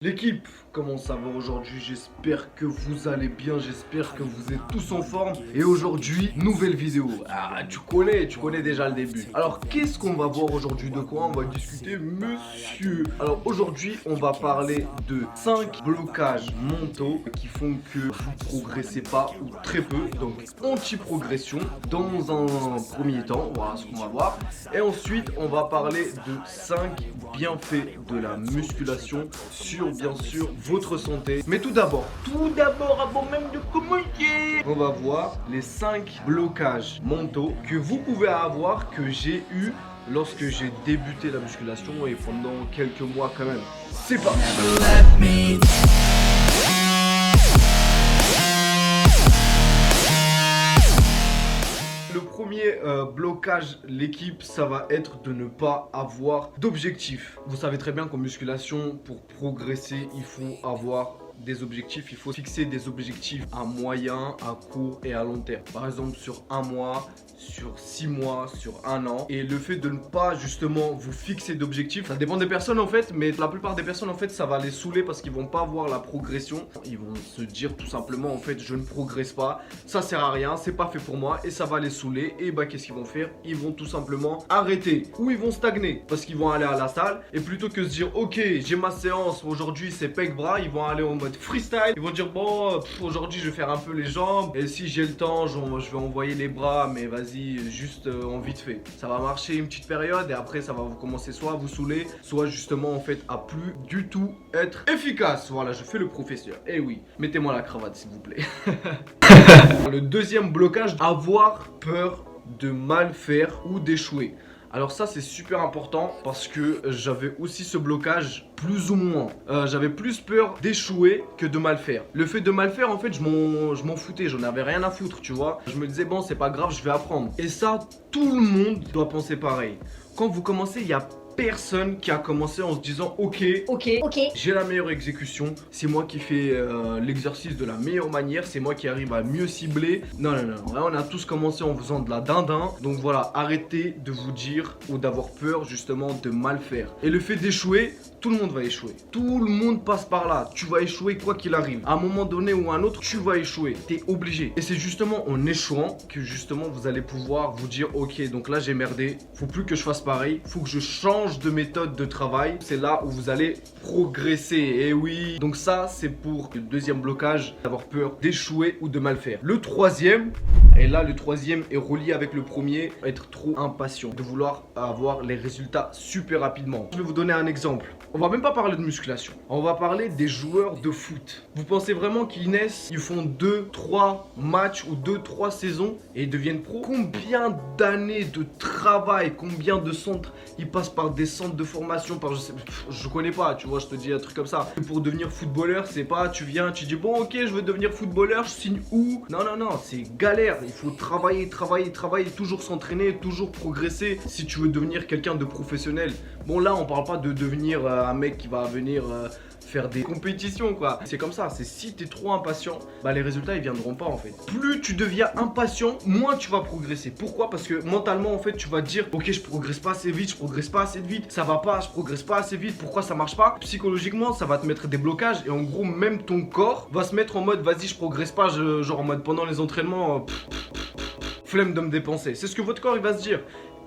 L'équipe, comment ça va aujourd'hui? J'espère que vous allez bien, j'espère que vous êtes tous en forme. Et aujourd'hui, nouvelle vidéo. Ah, tu connais déjà le début. Alors, qu'est-ce qu'on va voir aujourd'hui? De quoi on va discuter, monsieur? Alors, aujourd'hui, on va parler de 5 blocages mentaux qui font que vous progressez pas ou très peu. Donc, anti-progression dans un premier temps. Voilà ce qu'on va voir. Et ensuite, on va parler de 5 bienfaits de la musculation sur bien sûr votre santé. Mais tout d'abord, avant même de commencer, on va voir les 5 blocages mentaux que vous pouvez avoir, que j'ai eu lorsque j'ai débuté la musculation et pendant quelques mois quand même. C'est parti. Le premier blocage, l'équipe, ça va être de ne pas avoir d'objectif. Vous savez très bien qu'en musculation, pour progresser, il faut avoir des objectifs, il faut fixer des objectifs à moyen, à court et à long terme. Par exemple sur un mois, sur 6 mois, sur un an. Et le fait de ne pas justement vous fixer d'objectifs, ça dépend des personnes en fait, mais la plupart des personnes en fait ça va les saouler parce qu'ils vont pas voir la progression. Ils vont se dire tout simplement en fait je ne progresse pas, ça sert à rien, c'est pas fait pour moi et ça va les saouler. Et bah qu'est-ce qu'ils vont faire? Ils vont tout simplement arrêter ou ils vont stagner parce qu'ils vont aller à la salle et plutôt que se dire ok j'ai ma séance aujourd'hui c'est pec bras, ils vont aller en mode freestyle. Ils vont dire bon aujourd'hui je vais faire un peu les jambes et si j'ai le temps je vais envoyer les bras, mais vas-y juste en vite fait. Ça va marcher une petite période et après ça va vous commencer soit à vous saouler, soit justement en fait à plus du tout être efficace. Voilà, je fais le professeur. Eh oui, mettez-moi la cravate s'il vous plaît. Le deuxième blocage, avoir peur de mal faire ou d'échouer. Alors ça c'est super important parce que j'avais aussi ce blocage plus ou moins. J'avais plus peur d'échouer que de mal faire. Le fait de mal faire en fait je m'en foutais, j'en avais rien à foutre tu vois. Je me disais bon c'est pas grave, je vais apprendre. Et ça tout le monde doit penser pareil. Quand vous commencez il y a personne qui a commencé en se disant ok, j'ai la meilleure exécution, c'est moi qui fais l'exercice de la meilleure manière, c'est moi qui arrive à mieux cibler. Non, on a tous commencé en faisant de la dindin. Donc voilà, arrêtez de vous dire ou d'avoir peur justement de mal faire. Et le fait d'échouer, tout le monde va échouer. Tout le monde passe par là. Tu vas échouer quoi qu'il arrive. À un moment donné ou à un autre, tu vas échouer. T'es obligé. Et c'est justement en échouant que justement vous allez pouvoir vous dire ok, donc là j'ai merdé. Faut plus que je fasse pareil. Faut que je change de méthode de travail. C'est là où vous allez progresser. Et oui. Donc ça, c'est pour le deuxième blocage, d'avoir peur d'échouer ou de mal faire. Le troisième, et là le troisième est relié avec le premier, être trop impatient, de vouloir avoir les résultats super rapidement. Je vais vous donner un exemple. On va même pas parler de musculation. On va parler des joueurs de foot. Vous pensez vraiment qu'ils naissent, ils font 2-3 matchs ou 2-3 saisons et ils deviennent pros? Combien d'années de travail, combien de centres ils passent par des centres de formation, par je connais pas, tu vois, je te dis un truc comme ça. Pour devenir footballeur, c'est pas tu viens, tu dis bon ok, je veux devenir footballeur, je signe où? Non, c'est galère. Il faut travailler, toujours s'entraîner, toujours progresser si tu veux devenir quelqu'un de professionnel. Bon là, on parle pas de devenir un mec qui va venir faire des compétitions quoi. C'est comme ça, c'est si t'es trop impatient, bah les résultats ils viendront pas en fait. Plus tu deviens impatient, moins tu vas progresser. Pourquoi? Parce que mentalement en fait tu vas te dire ok je progresse pas assez vite, ça va pas, je progresse pas assez vite, pourquoi ça marche pas? Psychologiquement ça va te mettre des blocages et en gros même ton corps va se mettre en mode vas-y je progresse pas, genre en mode pendant les entraînements flemme de me dépenser. C'est ce que votre corps il va se dire.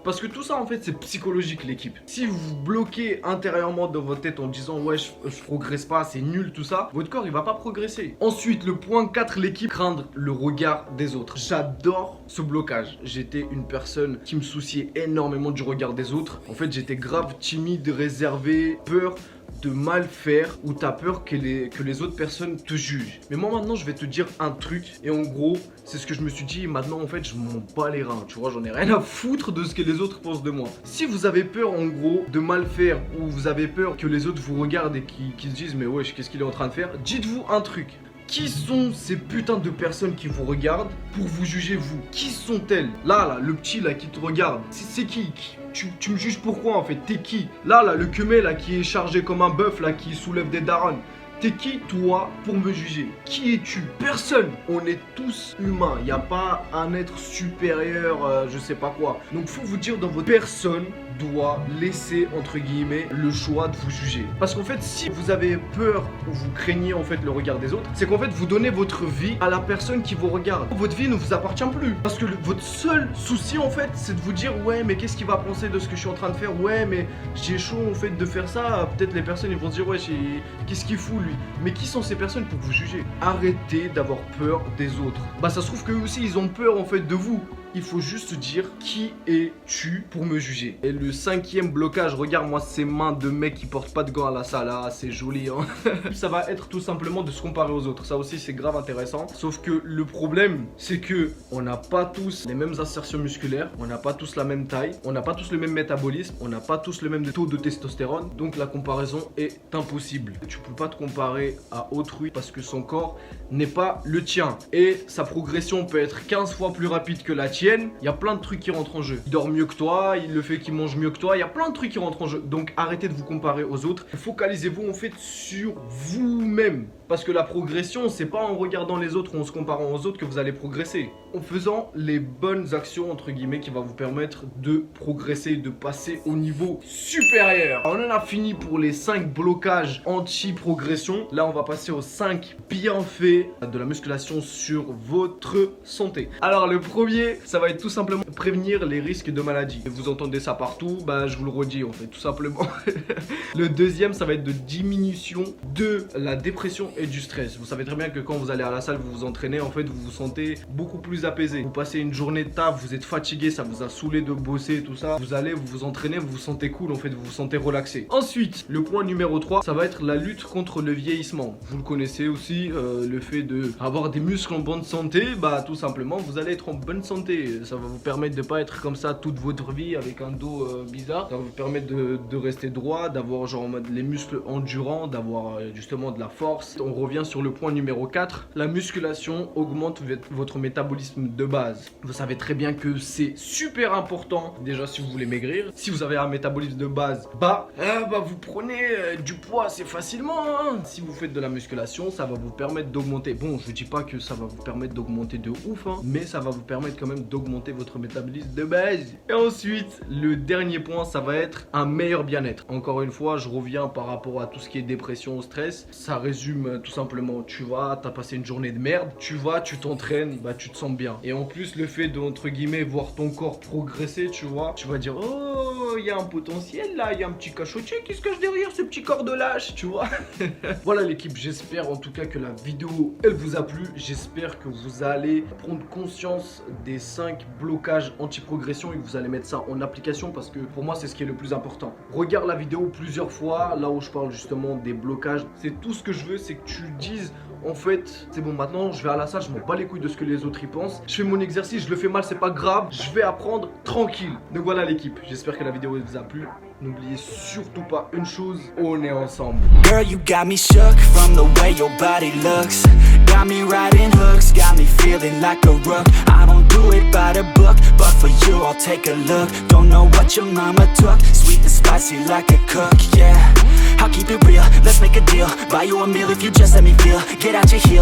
Parce que tout ça en fait c'est psychologique l'équipe. Si vous vous bloquez intérieurement dans votre tête en disant ouais je progresse pas, c'est nul tout ça, votre corps il va pas progresser. Ensuite le point 4, l'équipe, craindre le regard des autres. J'adore ce blocage. J'étais une personne qui me souciait énormément du regard des autres. En fait j'étais grave timide, réservé, peur de mal faire ou t'as peur que les autres personnes te jugent. Mais moi maintenant je vais te dire un truc et en gros c'est ce que je me suis dit. Maintenant en fait je m'en bats les reins, tu vois, j'en ai rien à foutre de ce que les autres pensent de moi. Si vous avez peur en gros de mal faire ou vous avez peur que les autres vous regardent et qu'ils se disent mais wesh qu'est-ce qu'il est en train de faire, dites-vous un truc. Qui sont ces putains de personnes qui vous regardent pour vous juger vous? Qui sont-elles? Là, le petit là qui te regarde, c'est qui? Tu me juges pourquoi en fait? T'es qui? Là, le kemé là qui est chargé comme un bœuf là qui soulève des darons. T'es qui toi pour me juger? Qui es-tu? Personne. On est tous humains. Il n'y a pas un être supérieur, je sais pas quoi. Donc faut vous dire dans votre personne doit laisser entre guillemets le choix de vous juger. Parce qu'en fait si vous avez peur ou vous craignez en fait le regard des autres, c'est qu'en fait vous donnez votre vie à la personne qui vous regarde. Votre vie ne vous appartient plus. Parce que votre seul souci en fait c'est de vous dire ouais mais qu'est-ce qu'il va penser de ce que je suis en train de faire? Ouais mais j'ai chaud en fait de faire ça. Peut-être les personnes ils vont se dire ouais qu'est-ce qu'il fout lui? Mais qui sont ces personnes pour vous juger? Arrêtez d'avoir peur des autres. Bah ça se trouve qu'eux aussi ils ont peur en fait de vous. Il faut juste dire qui es-tu pour me juger. Et le 5e blocage, regarde moi ces mains de mecs qui portent pas de gants à la salle, ah, c'est joli hein. Ça va être tout simplement de se comparer aux autres. Ça aussi c'est grave intéressant. Sauf que le problème c'est que on n'a pas tous les mêmes insertions musculaires, on n'a pas tous la même taille, on n'a pas tous le même métabolisme, on n'a pas tous le même taux de testostérone. Donc la comparaison est impossible. Tu peux pas te comparer à autrui parce que son corps n'est pas le tien. Et sa progression peut être 15 fois plus rapide que la tienne. Il y a plein de trucs qui rentrent en jeu. Il dort mieux que toi, il le fait qu'il mange mieux que toi, il y a plein de trucs qui rentrent en jeu. Donc arrêtez de vous comparer aux autres. Focalisez-vous en fait sur vous-même. Parce que la progression, c'est pas en regardant les autres ou en se comparant aux autres que vous allez progresser. En faisant les bonnes actions, entre guillemets, qui va vous permettre de progresser, de passer au niveau supérieur. On en a fini pour les 5 blocages anti-progression. Là, on va passer aux 5 bienfaits de la musculation sur votre santé. Alors, le premier, ça va être tout simplement prévenir les risques de maladie. Vous entendez ça partout, bah je vous le redis en fait, tout simplement. Le deuxième, ça va être de diminution de la dépression et du stress. Vous savez très bien que quand vous allez à la salle, vous vous entraînez, en fait, vous vous sentez beaucoup plus apaisé. Vous passez une journée de taf, vous êtes fatigué, ça vous a saoulé de bosser, tout ça. Vous allez, vous vous entraînez, vous vous sentez cool, en fait, vous vous sentez relaxé. Ensuite, le point numéro 3, ça va être la lutte contre le vieillissement. Vous le connaissez aussi, le fait de avoir des muscles en bonne santé, bah tout simplement, vous allez être en bonne santé. Ça va vous permettre de pas être comme ça toute votre vie avec un dos bizarre. Ça va vous permettre de rester droit, d'avoir genre en mode les muscles endurants, d'avoir justement de la force. On revient sur le point numéro 4. La musculation augmente votre métabolisme de base. Vous savez très bien que c'est super important. Déjà si vous voulez maigrir, si vous avez un métabolisme de base bas, vous prenez du poids assez facilement hein. Si vous faites de la musculation, ça va vous permettre d'augmenter. Bon, je dis pas que ça va vous permettre d'augmenter de ouf hein, mais ça va vous permettre quand même d'augmenter votre métabolisme de base. Et ensuite, le dernier point, ça va être un meilleur bien-être. Encore une fois, je reviens par rapport à tout ce qui est dépression, stress. Ça résume tout simplement, tu vas, t'as passé une journée de merde, tu vas, tu t'entraînes, bah tu te sens bien. Et en plus, le fait de, entre guillemets, voir ton corps progresser, tu vois, tu vas dire, oh, il y a un potentiel là, il y a un petit cachotier qui se cache derrière ce petit corps de lâche, tu vois. Voilà l'équipe, j'espère en tout cas que la vidéo, elle vous a plu. J'espère que vous allez prendre conscience des 5 blocages anti-progression et que vous allez mettre ça en application parce que pour moi, c'est ce qui est le plus important. Regarde la vidéo plusieurs fois, là où je parle justement des blocages. C'est tout ce que je veux, c'est que tu dises en fait, c'est bon, maintenant je vais à la salle, je m'en bats les couilles de ce que les autres y pensent. Je fais mon exercice, je le fais mal, c'est pas grave, je vais apprendre tranquille. Donc voilà l'équipe, j'espère que la vidéo vous a plu. N'oubliez surtout pas une chose, on est ensemble. Girl, you got me shook from the way your body looks. Got me riding hooks, got me feeling like a rook. I don't do it by the book, but for you I'll take a look. Don't know what your mama took, sweet and spicy like a cook, yeah. I'll keep it real, let's make a deal. Buy you a meal if you just let me feel. Get out your heels